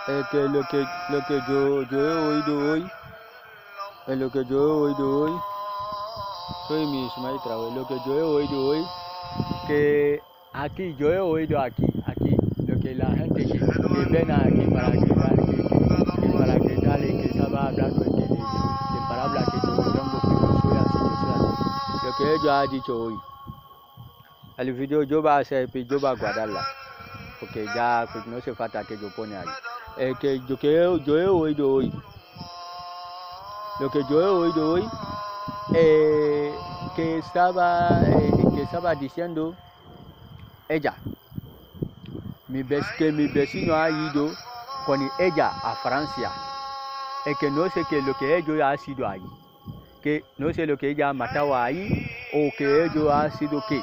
que lo que yo he oído hoy, lo que yo he oído hoy, soy mi Ismael Traoré, lo que yo he oído hoy, que aquí, yo he oído aquí, lo que la gente que ven aquí para gritar, que para gritar y que estaba hablando de palabras que yo tengo, que yo soy así, lo que ellos han dicho hoy. El video yo voy a hacer, pues yo voy a guardarla, porque ya pues no hace falta que yo pone ahí. Yo he oído hoy, lo que yo he oído hoy, que estaba diciendo ella, que mi vecino ha ido con ella a Francia, y que no sé qué lo que ellos ha sido ahí, que no sé lo que ella ha matado ahí, o que ellos ha sido qué.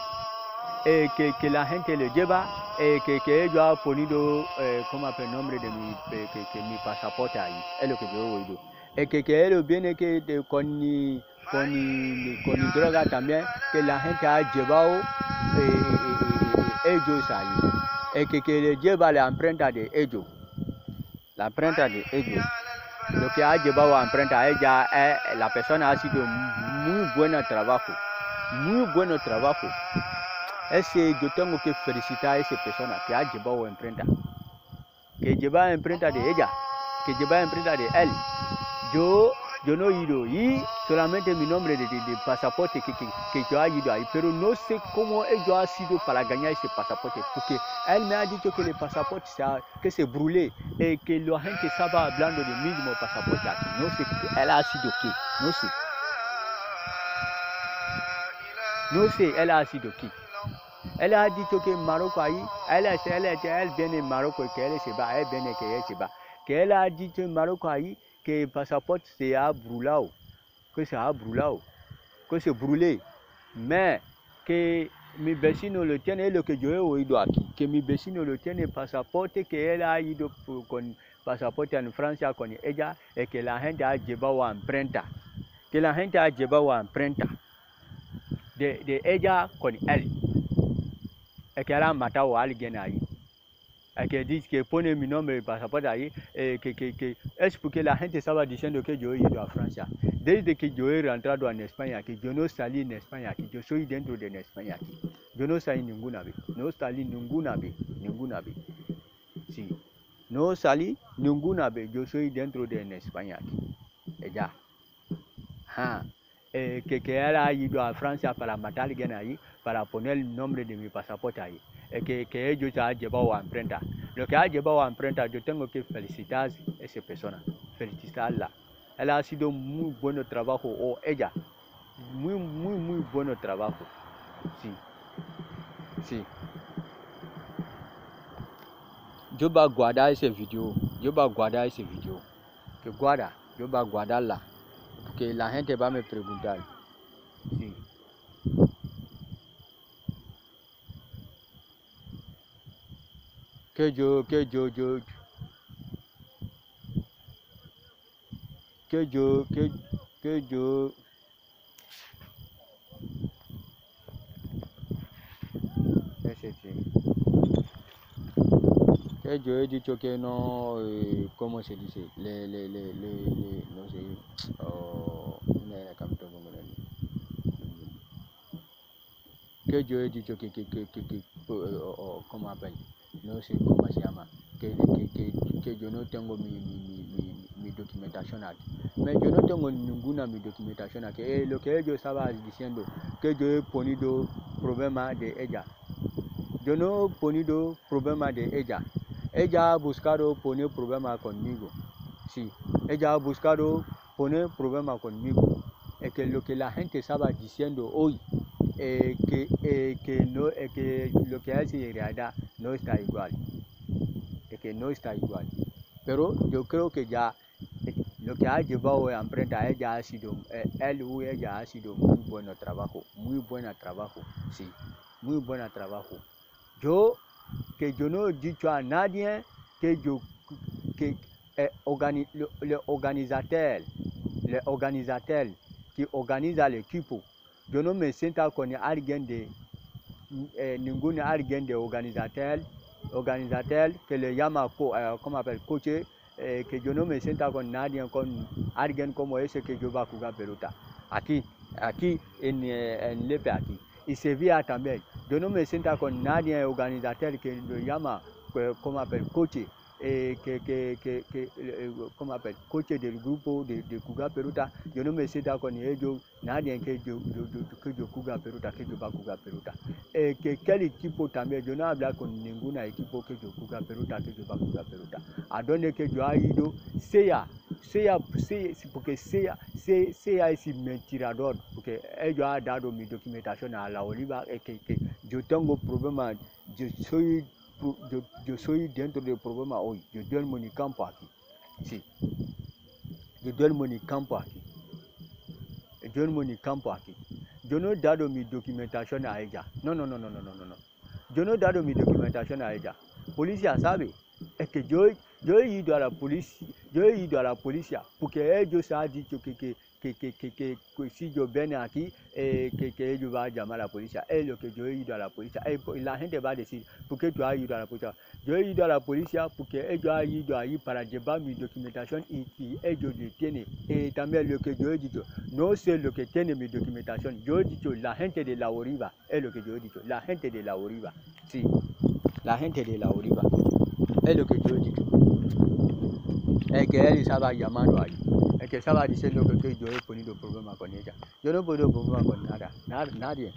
Que la gente le lleva, que ellos han ponido como el nombre de mi pasaporte ahí, es lo que yo he oído. Que ellos vienen con droga también, que la gente ha llevado ellos ahí. Que le lleva la emprenta de ellos, lo que ha llevado a emprenta ella, la persona ha sido muy buen trabajo. Yo tengo que felicitar a esa persona que ha llevado emprenta, que lleva emprenta de ella, que lleva emprenta de él. Yo no he ido y solamente mi nombre de pasaporte que yo he ido ahí, pero no sé cómo ellos han sido para ganar ese pasaporte, porque él me ha dicho que el pasaporte que se brûlé y que la gente estaba hablando del mismo pasaporte aquí. No sé, él ha sido qué, no sé, él ha sido qué. Elle a dit que Maroc ahí, elle viene de Maroc et qu'elle se bat, elle viene que elle se bat. Qu'elle a dit que Maroc ahí, que el pasaporte se ha brûlado, que se brûlé. Mais que mi vecino lo tiene, es lo que yo he oído aquí, que mi vecino lo tiene pasaporte, que él ha ido con pasaporte en Francia con ella, y que la gente ha llevado a emprenta, de ella con él. Que él ha matado a alguien ahí, que dice que pone mi nombre de pasaporte ahí, que es porque la gente estaba diciendo que yo he ido a Francia. Desde que yo he entrado en España aquí, yo no salí en España aquí, yo soy dentro de España aquí. Yo no salí ninguna vez, sí, no salí ninguna vez, yo soy dentro de España aquí, ya. Que él ha ido a Francia para matar a alguien ahí, para poner el nombre de mi pasaporte ahí, que ellos han llevado a emprenta. Lo que ha llevado a emprenta, yo tengo que felicitar a esa persona, felicitarla. Él ha sido muy buen trabajo, o ella, muy buen trabajo, sí. Yo voy a guardar ese video, que guarda, yo voy a guardarla, porque la gente va a me preguntar, sí. Que yo que yo he dicho que no, ¿cómo se dice? No sé, que yo he dicho ¿cómo apel? No sé cómo se llama, que yo no tengo mi documentación aquí. Yo no tengo ninguna mi documentación aquí. Lo que ellos estaban diciendo, que yo he ponido problema de ella. Yo no he ponido problema de ella. Ella ha buscado poner problema conmigo. Sí, ella ha buscado poner problema conmigo. Es que lo que la gente estaba diciendo hoy, que lo que hace en realidad no está igual. Que no está igual. Pero yo creo que ya lo que ha llevado a empresa ella ha sido, ella ha sido muy buen trabajo, sí, muy buen trabajo. Yo no he dicho a nadie que le organizateur que organiza el equipo, yo no me siento con alguien de ningún alguien de organizateur organisateur que le llama como appelle coaché que yo no me sienta con nadie con alguien como ese que yo va a jugar pelota aquí en Lepe aquí y Sevilla también yo no me sienta con nadie organisateur que lo llama como appelle coaché como appelle coaché del grupo de jugar pelota yo no me sienta con ellos nadie que yo jugar pelota que yo va a jugar pelota que quel equipo también yo no habla con ninguna equipo que yo jugar pelota que yo va a jugar pelota a donde que yo ha ido sea porque sea es mentirador porque ellos ha dado mi documentación a la Oliva que yo tengo problema yo soy dentro del problema hoy yo duermo en el campo aquí sí yo duermo en el campo aquí yo no he dado mi documentación a ella no yo no he dado mi documentación a ella policía sabe es que yo he ido a la policía porque ellos han dicho que si yo ven aquí que ellos van a llamar a la policía es lo que yo he ido a la policía la gente va a decir ¿por qué tú has ido a la policía? Yo he ido a la policía porque ellos han ido ahí para llevar mi documentación y ellos lo tienen también lo que yo he dicho no sé lo que tiene mi documentación yo he dicho la gente de la Oriva es lo que yo he dicho la gente de la Oriva sí la gente de la Oriva es lo que yo he dicho es que él estaba llamando ahí es que estaba diciendo que yo he ponido problema con ella yo no he ponido problema con nadie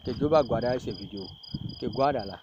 que yo va a guardar ese video que guárdala